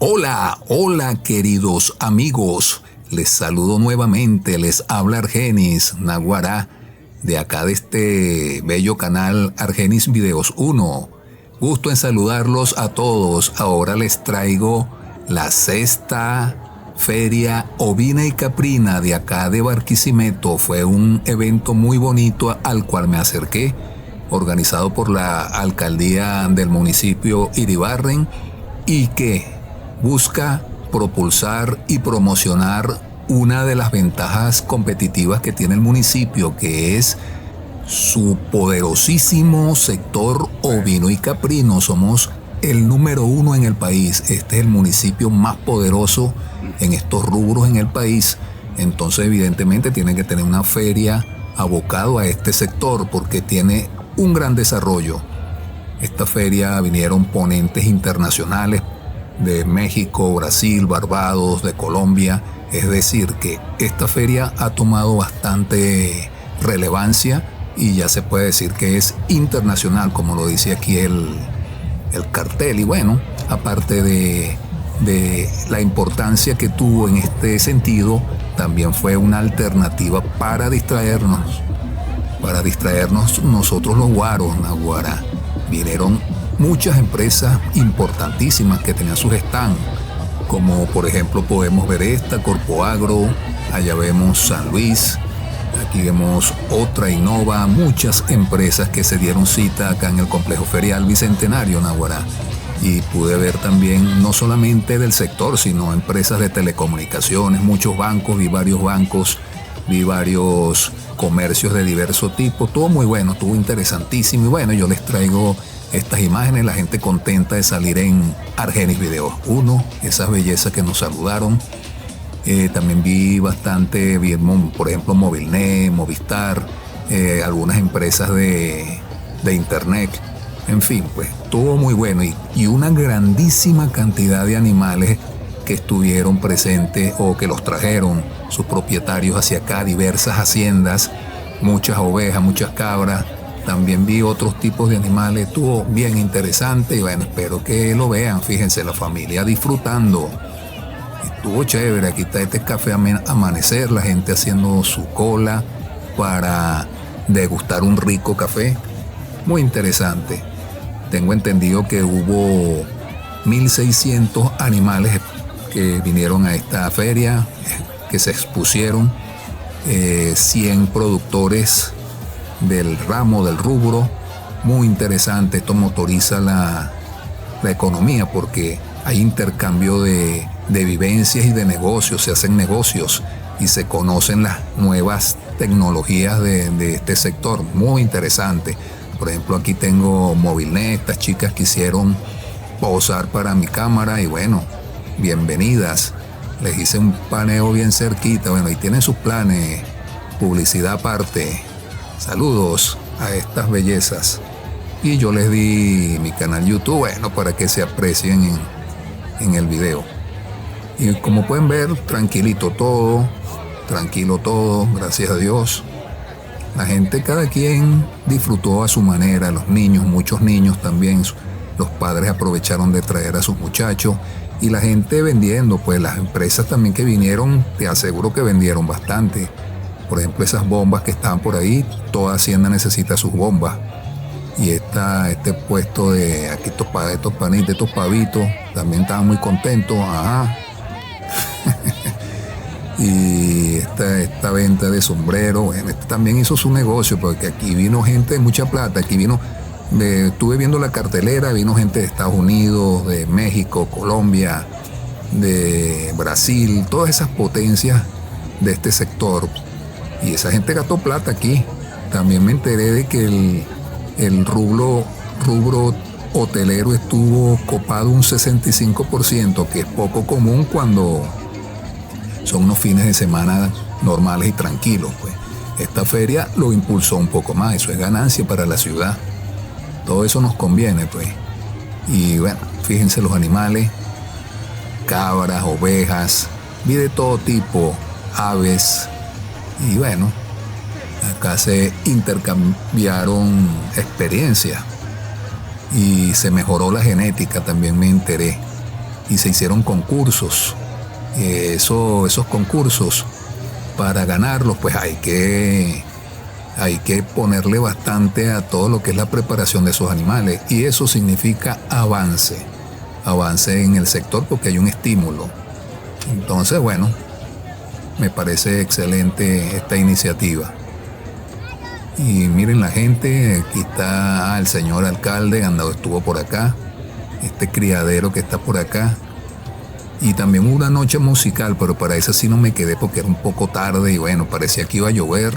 Hola, hola queridos amigos, les saludo nuevamente, les habla Argenis Naguará, de acá de este bello canal Argenis Videos 1. Gusto en saludarlos a todos. Ahora les traigo la sexta Feria Ovina y Caprina de acá de Barquisimeto. Fue un evento muy bonito al cual me acerqué, organizado por la alcaldía del municipio Iribarren, y que busca propulsar y promocionar una de las ventajas competitivas que tiene el municipio, que es su poderosísimo sector ovino y caprino. Somos el número 1 en el país. Este es el municipio más poderoso en estos rubros en el país. Entonces, evidentemente, tiene que tener una feria abocado a este sector porque tiene un gran desarrollo. Esta feria vinieron ponentes internacionales de México, Brasil, Barbados, de Colombia. Es decir, que esta feria ha tomado bastante relevancia y ya se puede decir que es internacional, como lo dice aquí el cartel. Y bueno, aparte de la importancia que tuvo en este sentido, también fue una alternativa para distraernos nosotros los guaros, Naguará. Vinieron muchas empresas importantísimas que tenían sus stands, como por ejemplo podemos ver esta, Corpoagro, allá vemos San Luis, aquí vemos otra Innova, muchas empresas que se dieron cita acá en el complejo ferial Bicentenario, Naguará. Y pude ver también no solamente del sector, sino empresas de telecomunicaciones, muchos bancos, vi varios comercios de diverso tipo. Todo muy bueno, estuvo interesantísimo. Y bueno, yo les traigo estas imágenes, la gente contenta de salir en Argenis Videos 1, esas bellezas que nos saludaron. También vi bastante, por ejemplo, Movilnet, Movistar, algunas empresas de internet. En fin, pues todo muy bueno y una grandísima cantidad de animales que estuvieron presentes o que los trajeron sus propietarios hacia acá, diversas haciendas, muchas ovejas, muchas cabras. También vi otros tipos de animales, estuvo bien interesante y bueno, espero que lo vean. Fíjense, la familia disfrutando. Estuvo chévere, aquí está este café Amanecer, la gente haciendo su cola para degustar un rico café. Muy interesante. Tengo entendido que hubo 1.600 animales que vinieron a esta feria, que se expusieron, 100 productores del ramo, del rubro. Muy interesante. Esto motoriza la economía porque hay intercambio de vivencias y de negocios, se hacen negocios y se conocen las nuevas tecnologías de este sector. Muy interesante. Por ejemplo, aquí tengo Movilnet, estas chicas quisieron posar para mi cámara y bueno, bienvenidas. Les hice un paneo bien cerquita. Bueno, ahí tienen sus planes, publicidad aparte. Saludos a estas bellezas. Y yo les di mi canal YouTube, bueno, para que se aprecien en el video. Y como pueden ver, tranquilo todo, gracias a Dios. La gente, cada quien disfrutó a su manera, los niños, muchos niños también, los padres aprovecharon de traer a sus muchachos y la gente vendiendo, pues las empresas también que vinieron, te aseguro que vendieron bastante. Por ejemplo, esas bombas que estaban por ahí, toda hacienda necesita sus bombas. Y este puesto de aquí, estos panitos, estos pavitos, también estaban muy contentos. Ajá. Y esta venta de sombreros, bueno, también hizo su negocio, porque aquí vino gente de mucha plata. Aquí estuve viendo la cartelera, vino gente de Estados Unidos, de México, Colombia, de Brasil, todas esas potencias de este sector. Y esa gente gastó plata aquí. También me enteré de que el rubro hotelero estuvo copado un 65%, que es poco común cuando son unos fines de semana normales y tranquilos. Pues esta feria lo impulsó un poco más. Eso es ganancia para la ciudad. Todo eso nos conviene, pues. Y bueno, fíjense los animales, cabras, ovejas, vi de todo tipo, aves. Y bueno, acá se intercambiaron experiencias y se mejoró la genética, también me enteré. y se hicieron concursos. Esos concursos, para ganarlos, pues hay que ponerle bastante a todo lo que es la preparación de esos animales, y eso significa avance en el sector, porque hay un estímulo. Entonces, bueno, me parece excelente esta iniciativa. Y miren la gente, aquí está el señor alcalde, estuvo por acá, este criadero que está por acá. Y también hubo una noche musical, pero para esa sí no me quedé porque era un poco tarde y bueno, parecía que iba a llover.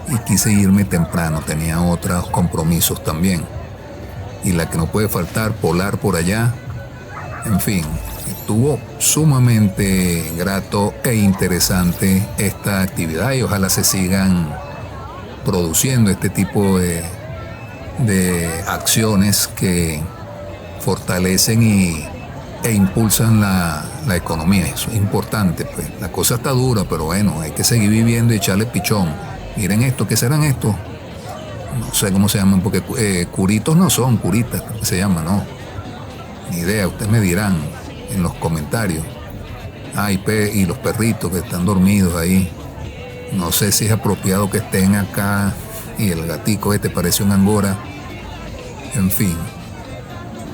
Y quise irme temprano, tenía otros compromisos también. Y la que no puede faltar, Polar por allá. En fin, estuvo sumamente grato e interesante esta actividad y ojalá se sigan produciendo este tipo de acciones que fortalecen e impulsan la economía. Eso es importante, pues. La cosa está dura, pero bueno, hay que seguir viviendo y echarle pichón. Miren esto, ¿qué serán estos? No sé cómo se llaman, porque curitos no son, curitas, ¿cómo se llama? No, ni idea, ustedes me dirán en los comentarios. Y los perritos que están dormidos ahí. No sé si es apropiado que estén acá, y el gatico este parece un angora. En fin,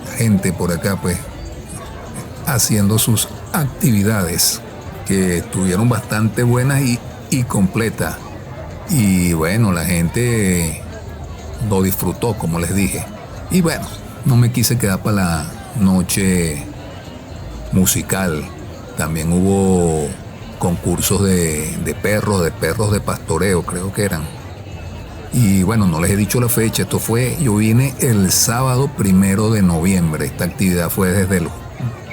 la gente por acá pues haciendo sus actividades que estuvieron bastante buenas y completas. Y bueno, la gente lo disfrutó, como les dije. Y bueno, no me quise quedar para la noche musical. También hubo concursos de perros de pastoreo, creo que eran. Y bueno, no les he dicho la fecha. Yo vine el sábado 1 de noviembre. Esta actividad fue desde el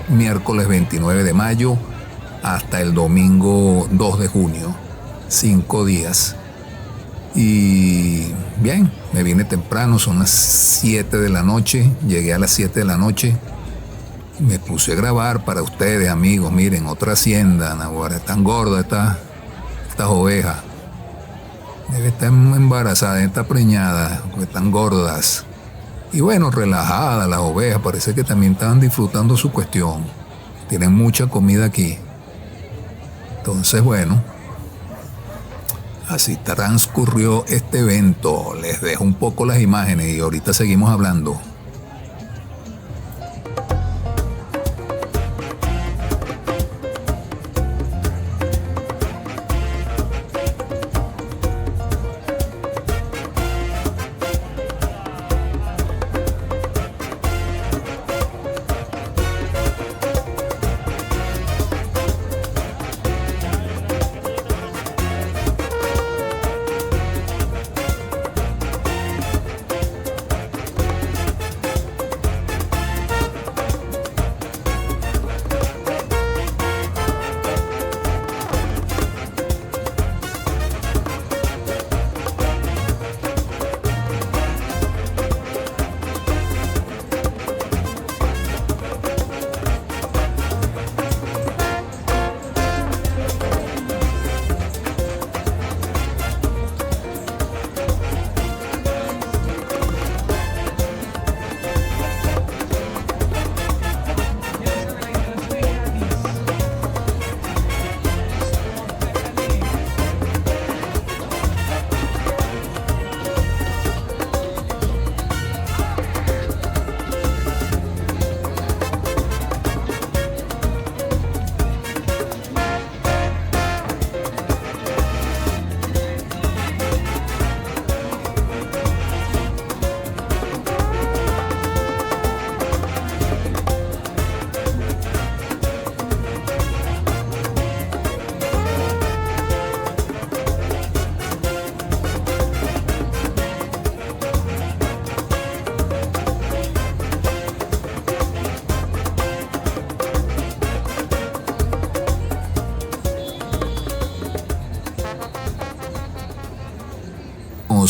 miércoles 29 de mayo hasta el domingo 2 de junio. 5 días. Y bien, me vine temprano, son las 7 de la noche. Llegué a las 7 de la noche. Me puse a grabar para ustedes, amigos. Miren, otra hacienda, Naguará, están gordas estas ovejas. Debe estar embarazada, debe estar preñada, porque están gordas. Y bueno, relajadas las ovejas, parece que también estaban disfrutando su cuestión. Tienen mucha comida aquí. Entonces, bueno, así transcurrió este evento. Les dejo un poco las imágenes y ahorita seguimos hablando.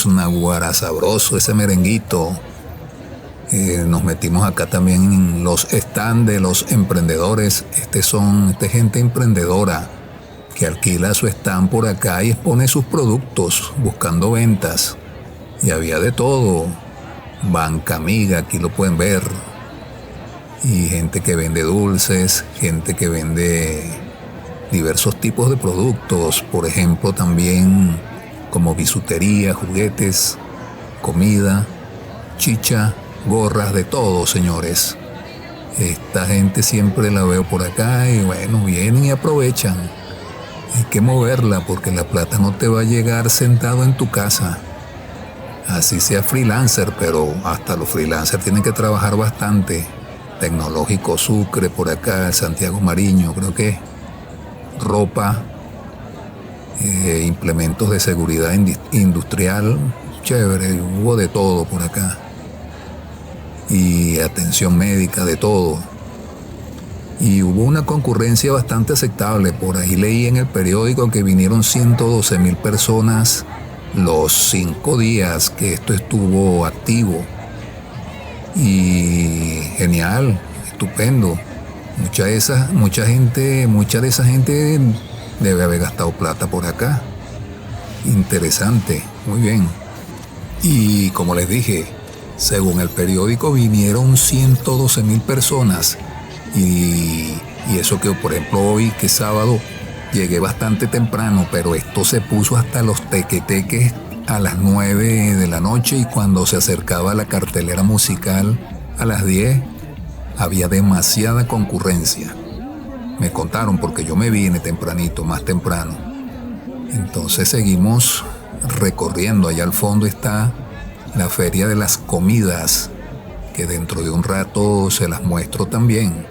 Naguará sabroso ese merenguito. Nos metimos acá también en los stands de los emprendedores. Esta es gente emprendedora que alquila su stand por acá y expone sus productos buscando ventas. Y había de todo. Banca Amiga, aquí lo pueden ver. y gente que vende dulces, gente que vende diversos tipos de productos, por ejemplo también como bisutería, juguetes, comida, chicha, gorras, de todo, señores. Esta gente siempre la veo por acá y bueno, vienen y aprovechan. Hay que moverla porque la plata no te va a llegar sentado en tu casa. Así sea freelancer, pero hasta los freelancers tienen que trabajar bastante. Tecnológico Sucre por acá, Santiago Mariño, creo que ropa, implementos de seguridad industrial, chévere, hubo de todo por acá. Y atención médica, de todo. Y hubo una concurrencia bastante aceptable. Por ahí leí en el periódico que vinieron 112,000 personas los 5 días que esto estuvo activo. Y genial, estupendo. Mucha de esa gente debe haber gastado plata por acá. Interesante, muy bien. Y como les dije, según el periódico vinieron 112,000 personas. Y eso que, por ejemplo, hoy, que es sábado, llegué bastante temprano, pero esto se puso hasta los tequeteques a las 9 de la noche, y cuando se acercaba la cartelera musical a las 10, había demasiada concurrencia. Me contaron porque yo me vine tempranito, más temprano. Entonces seguimos recorriendo. Allá al fondo está la Feria de las Comidas, que dentro de un rato se las muestro también.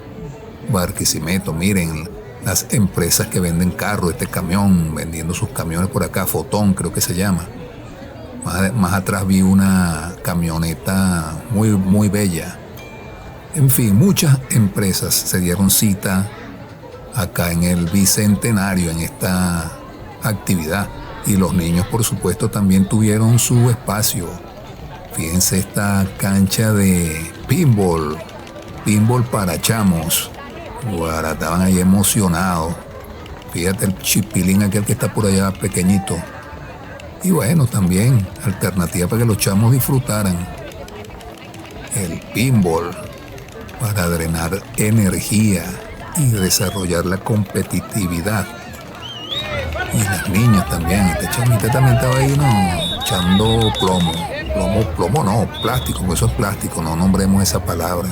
Barquisimeto, miren, las empresas que venden carros, este camión, vendiendo sus camiones por acá, Fotón creo que se llama. Más atrás vi una camioneta muy, muy bella. En fin, muchas empresas se dieron cita acá en el Bicentenario, en esta actividad. Y los niños, por supuesto, también tuvieron su espacio. Fíjense esta cancha de pinball para chamos. Guara, estaban ahí emocionados. Fíjate el chipilín aquel que está por allá pequeñito. Y bueno, también alternativa para que los chamos disfrutaran. El pinball para drenar energía y desarrollar la competitividad. Y las niñas también. Esta chamita también estaba ahí, ¿no? Echando plomo no, plástico, porque eso es plástico, no nombremos esa palabra.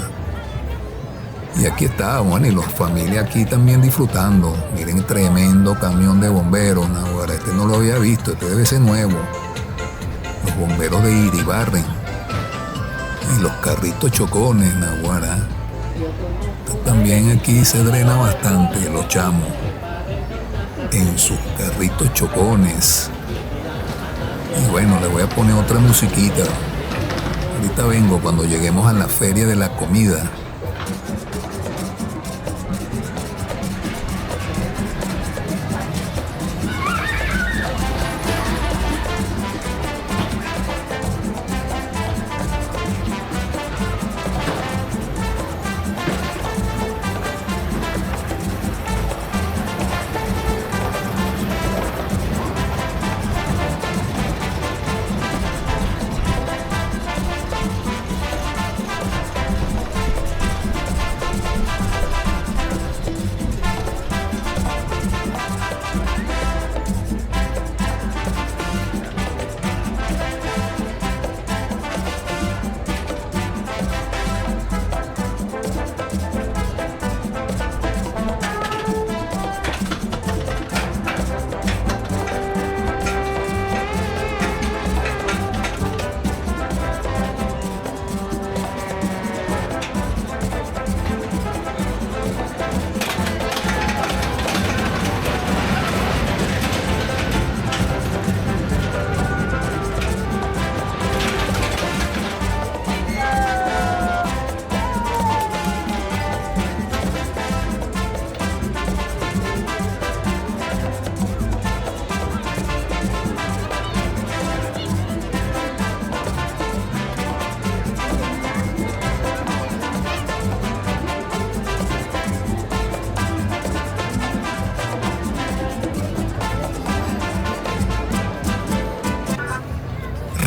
Y aquí está, bueno, y las familias aquí también disfrutando. Miren, tremendo camión de bomberos, Naguará. Este no lo había visto, este debe ser nuevo. Los bomberos de Iribarren. Y los carritos chocones, Naguará. También aquí se drena bastante los chamos en sus carritos chocones. Y bueno, le voy a poner otra musiquita. Ahorita vengo cuando lleguemos a la Feria de la Comida.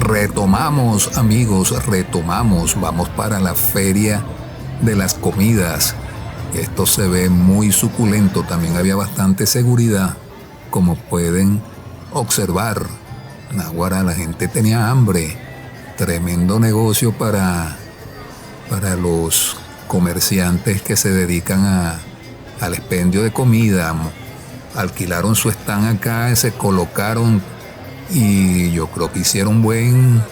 Retomamos, amigos, vamos para la Feria de las comidas. Esto se ve muy suculento. También había bastante seguridad, como pueden observar. Naguará, la gente tenía hambre. Tremendo negocio para los comerciantes que se dedican al expendio de comida. Alquilaron su stand acá, se colocaron y yo creo que hicieron buen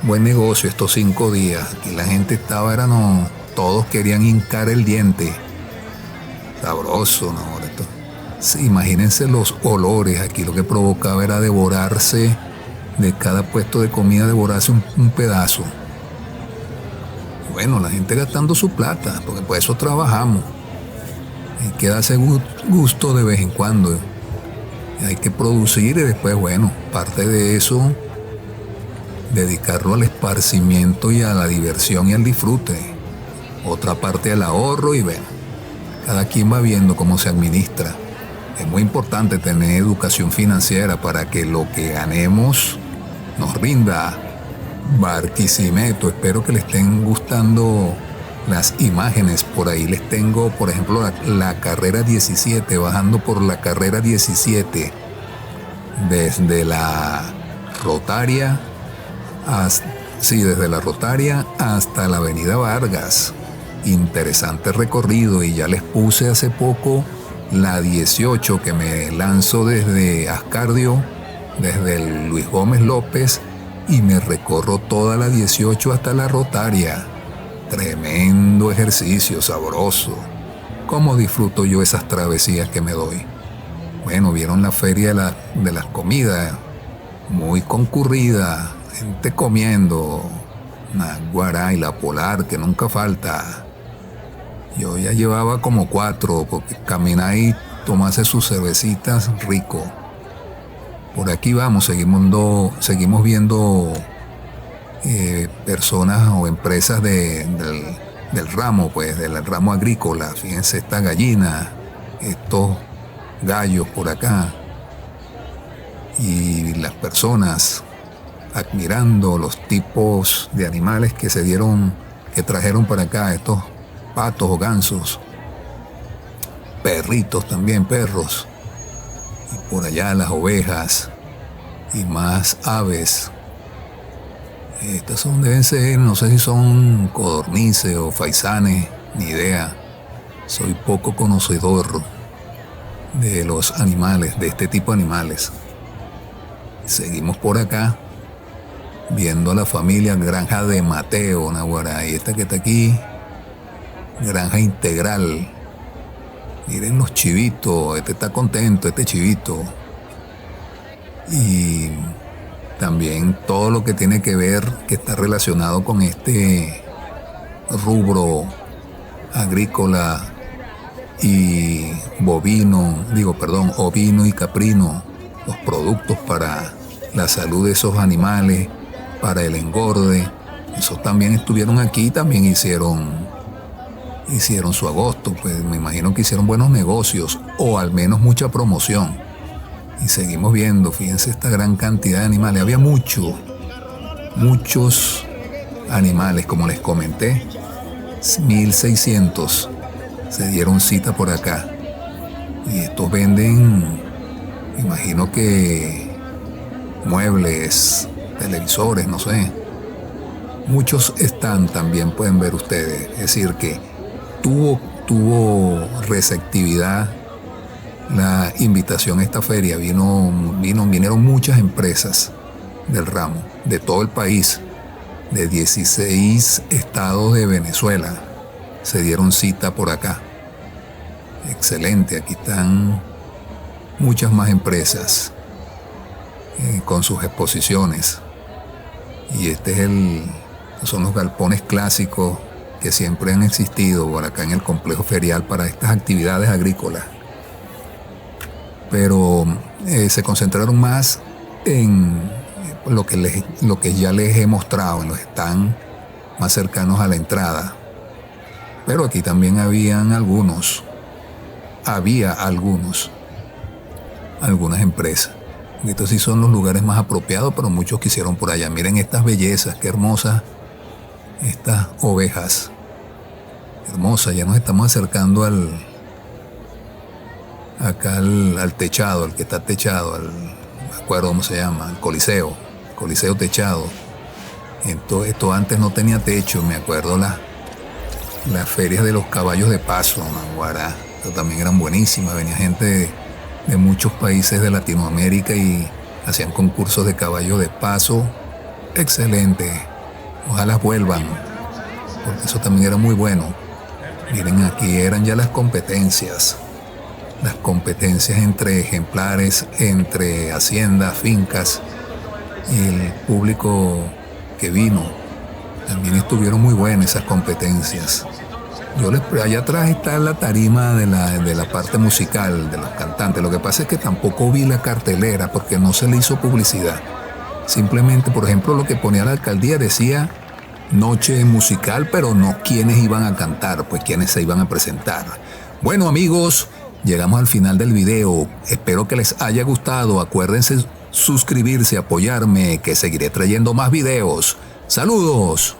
negocio estos 5 días. Aquí la gente estaba, todos querían hincar el diente. Sabroso, ¿no? Sí, imagínense los olores. Aquí lo que provocaba era devorarse, de cada puesto de comida, devorarse un pedazo. Bueno, la gente gastando su plata, porque por eso trabajamos. Hay que darse gusto de vez en cuando. Hay que producir y después, bueno, parte de eso, dedicarlo al esparcimiento y a la diversión y al disfrute. Otra parte al ahorro y bueno, cada quien va viendo cómo se administra. Es muy importante tener educación financiera para que lo que ganemos nos rinda. Barquisimeto, espero que les estén gustando las imágenes. Por ahí les tengo, por ejemplo, la carrera 17, bajando por la carrera 17, desde la Rotaria, desde la Rotaria hasta la Avenida Vargas. Interesante recorrido, y ya les puse hace poco la 18, que me lanzo desde Ascardio, desde el Luis Gómez López, y me recorro toda la 18 hasta la Rotaria. Tremendo ejercicio, sabroso. ¿Cómo disfruto yo esas travesías que me doy? Bueno, vieron la feria de las comidas, muy concurrida, gente comiendo, Naguará, y la Polar, que nunca falta. Yo ya llevaba como 4, porque caminar y tomarse sus cervecitas, rico. Por aquí vamos, seguimos viendo personas o empresas del ramo, pues, del ramo agrícola. Fíjense esta gallina, estos gallos por acá, y las personas admirando los tipos de animales que trajeron para acá, estos patos o gansos, perritos también, perros, y por allá las ovejas y más aves. Estas deben ser, no sé si son codornices o faisanes, ni idea. Soy poco conocedor de los animales, de este tipo de animales. Seguimos por acá, viendo a la familia Granja de Mateo, Naguará, y esta que está aquí, Granja Integral. Miren los chivitos, este está contento, este chivito. Y también todo lo que tiene que ver, que está relacionado con este rubro agrícola y ovino y caprino, los productos para la salud de esos animales, para el engorde. Esos también estuvieron aquí, también hicieron su agosto, pues me imagino que hicieron buenos negocios, o al menos mucha promoción. Y seguimos viendo, fíjense esta gran cantidad de animales. Había muchos animales, como les comenté, 1600 se dieron cita por acá. Y estos venden, me imagino que muebles, televisores, no sé. Muchos están, también pueden ver ustedes. Es decir que tuvo receptividad la invitación a esta feria. Vinieron muchas empresas del ramo, de todo el país, de 16 estados de Venezuela. Se dieron cita por acá. Excelente, aquí están muchas más empresas con sus exposiciones. Y son los galpones clásicos que siempre han existido por acá en el complejo ferial para estas actividades agrícolas. Pero se concentraron más en lo que ya les he mostrado, en los stands más cercanos a la entrada. Pero aquí también había algunas empresas. Estos sí son los lugares más apropiados, pero muchos quisieron por allá. Miren estas bellezas, qué hermosas estas ovejas. Hermosa, ya nos estamos acercando al techado, el que está techado, no me acuerdo cómo se llama, el Coliseo techado. Entonces, esto antes no tenía techo, me acuerdo las ferias de los caballos de paso, Naguará, también eran buenísimas, venía gente de muchos países de Latinoamérica y hacían concursos de caballos de paso, excelente, ojalá vuelvan, porque eso también era muy bueno. Miren, aquí eran ya las competencias entre ejemplares, entre haciendas, fincas, y el público que vino. También estuvieron muy buenas esas competencias. Allá atrás está la tarima de la parte musical, de los cantantes. Lo que pasa es que tampoco vi la cartelera porque no se le hizo publicidad. Simplemente, por ejemplo, lo que ponía la alcaldía decía noche musical, pero no quiénes iban a cantar, pues quiénes se iban a presentar. Bueno, amigos, llegamos al final del video. Espero que les haya gustado. Acuérdense suscribirse, apoyarme, que seguiré trayendo más videos. ¡Saludos!